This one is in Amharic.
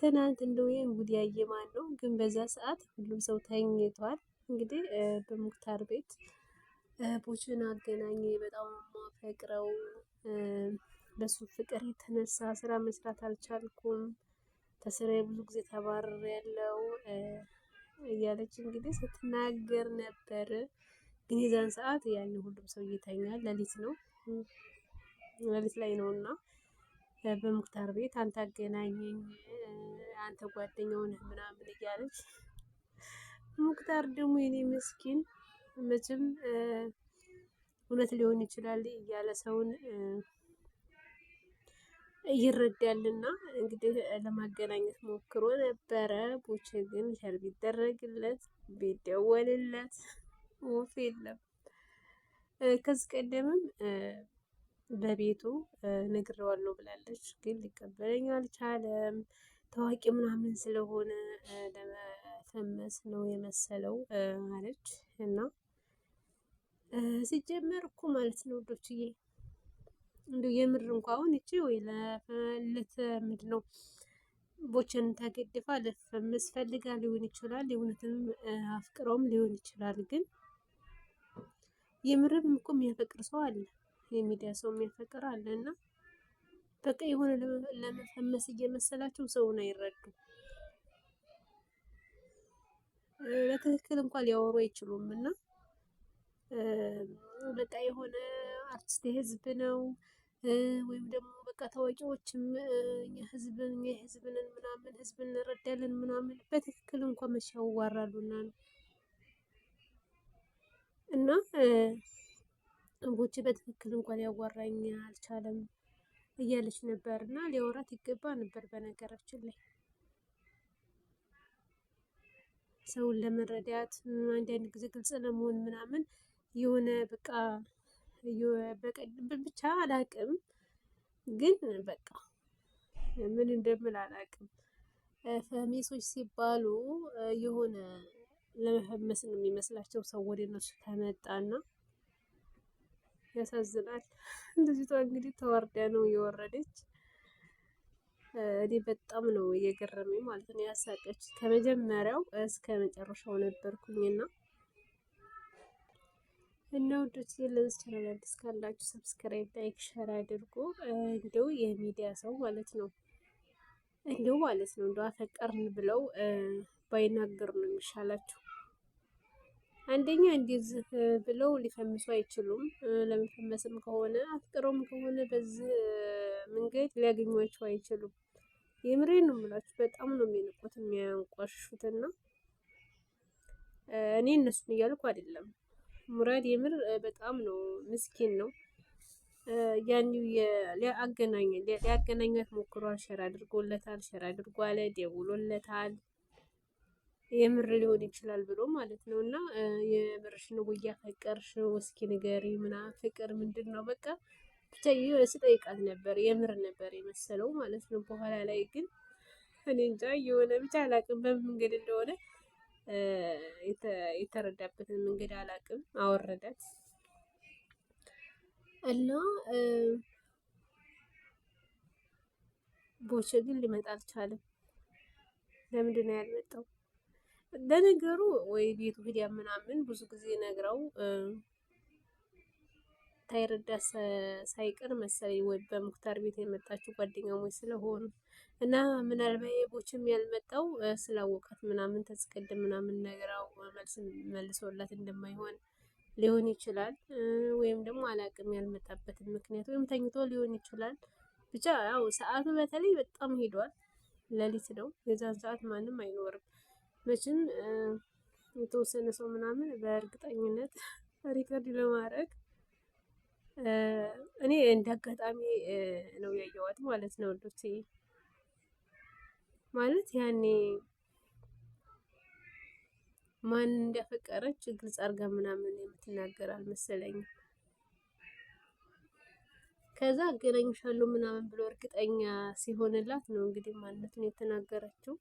ትናንት እንደው ጉድ ያየ ማን ነው? ግን በዛ ሰዓት ሁሉም ሰው ተኝቷል። እንግዲህ በሙክታር ቤት ቦችን አገናኝ በጣም ማፈቅረው በሱ ፍቅር የተነሳ ስራ መስራት አልቻልኩም፣ ከስራዬ ብዙ ጊዜ ተባርሬያለሁ እያለች እንግዲህ ስትናገር ነበር። ግን የዛን ሰዓት ያን ሁሉም ሰው ይተኛል። ሌሊት ነው፣ ሌሊት ላይ ነውና በሙክታር ቤት አንተ አገናኘኝ አንተ ጓደኛው ነህ ምናምን እያለች ሙክታር ደግሞ የኔ ምስኪን መቼም እውነት ሊሆን ይችላል እያለ ሰውን ይረዳልና እንግዲህ ለማገናኘት ሞክሮ ነበረ። ቦቼ ግን ሸር ቢደረግለት ቢደወልለት ወፍ የለም። ከዚህ ቀደምም በቤቱ ነግሬዋለሁ ብላለች፣ ግን ሊቀበለኝ አልቻለም። ታዋቂ ምናምን ስለሆነ ለመፈመስ ነው የመሰለው አለች። እና ሲጀመር እኮ ማለት ነው ዶችዬ እንደው የምር እንኳን እቺ ወይ ምንድን ነው ቦችን ተገድፋ ለፈመስ ፈልጋ ሊሆን ይችላል፣ የእውነትም አፍቅረውም ሊሆን ይችላል። ግን የምርም እኮ የሚያፈቅር ሰው አለ፣ የሚዲያ ሰው የሚያፈቅር አለ። እና በቃ የሆነ ለመፈመስ እየመሰላቸው ሰውን አይረዱም። በትክክል እንኳን ሊያወሩ አይችሉም። እና በቃ የሆነ አርቲስት የህዝብ ነው ወይም ደግሞ በቃ ታዋቂዎችም የህዝብንን ምናምን ህዝብ እንረዳለን ምናምን በትክክል እንኳን መቼ ያዋራሉና ነው። እና ቦቼ በትክክል እንኳን ሊያዋራኝ አልቻለም እያለች ነበር። እና ሊያወራት ይገባ ነበር በነገራችን ላይ ሰውን ለመረዳት አንዳንድ ጊዜ ግልጽ ለመሆን ምናምን የሆነ በቃ ብቻ አላቅም፣ ግን በቃ ምን እንደምል አላቅም። ፈሜሶች ሲባሉ የሆነ ለመፈመስ ነው የሚመስላቸው ሰው ወደ እነሱ ከመጣና ያሳዝናል። ልጅቷ እንግዲህ ተዋርዳ ነው የወረደች። እኔ በጣም ነው እየገረመኝ ማለት ነው ያሳቀች። ከመጀመሪያው እስከ መጨረሻው ነበርኩኝና እና ወዶች ለዚህ ቻናል አዲስ ካላችሁ ሰብስክራይብ፣ ላይክ፣ ሼር አድርጉ። እንደው የሚዲያ ሰው ማለት ነው እንደው አፈቀርን ብለው ባይናገሩ ነው የሚሻላችሁ። አንደኛ እንደዚህ ብለው ሊፈምሱ አይችሉም። ለመፈመስም ከሆነ አፍቅረውም ከሆነ በዚህ መንገድ ሊያገኟቸው አይችሉም። የምሬን ነው የምላችሁ። በጣም ነው የሚንቁት የሚያንቋሽሹትና እኔ እነሱን እያልኩ አይደለም። ሙራድ የምር በጣም ነው ምስኪን ነው። ያኒው ሊያገናኛት ሞክሯል። ሸር አድርጎለታል፣ ሸር አድርጓል፣ ደውሎለታል። የምር ሊሆን ይችላል ብሎ ማለት ነው። እና የምርሽ ነው እያፈቀርሽው እስኪ ንገሪ ምናምን ፍቅር ምንድን ነው በቃ ብቻ ስጠይቃት ነበር። የምር ነበር የመሰለው ማለት ነው። በኋላ ላይ ግን እኔ እንጃ የሆነ ብቻ አላቅም በምን መንገድ እንደሆነ የተረዳበትን መንገድ አላቅም አወረዳት እና ቦቼ ግን ሊመጣ አልቻለም። ለምንድን ነው ያልመጣው? ለነገሩ ወይ ቤቱ ሂዲያ ምናምን ብዙ ጊዜ ነግረው ታይረዳ ሳይቀር መሰለኝ ወይ በሙክታር ቤት የመጣችው ጓደኛሞች ስለሆኑ እና ምናልባት ቦችም ያልመጣው ስላወቃት ምናምን ተስቀድም ምናምን ነግራው መልሶላት እንደማይሆን ሊሆን ይችላል። ወይም ደግሞ አላቅም ያልመጣበትን ምክንያት ወይም ተኝቶ ሊሆን ይችላል። ብቻ ያው ሰዓቱ በተለይ በጣም ሄዷል። ሌሊት ነው። የዛን ሰዓት ማንም አይኖርም መቼም የተወሰነ ሰው ምናምን በእርግጠኝነት ሪከርድ ለማድረግ እኔ እንዳጋጣሚ ነው ያየኋት ማለት ነው። ወዶቼ ማለት ያኔ ማን እንዳፈቀረች ግልጽ አድርጋ ምናምን የምትናገር አልመሰለኝም። ከዛ አገናኝሻለሁ ምናምን ብሎ እርግጠኛ ሲሆንላት ነው እንግዲህ ማንነቱን የተናገረችው።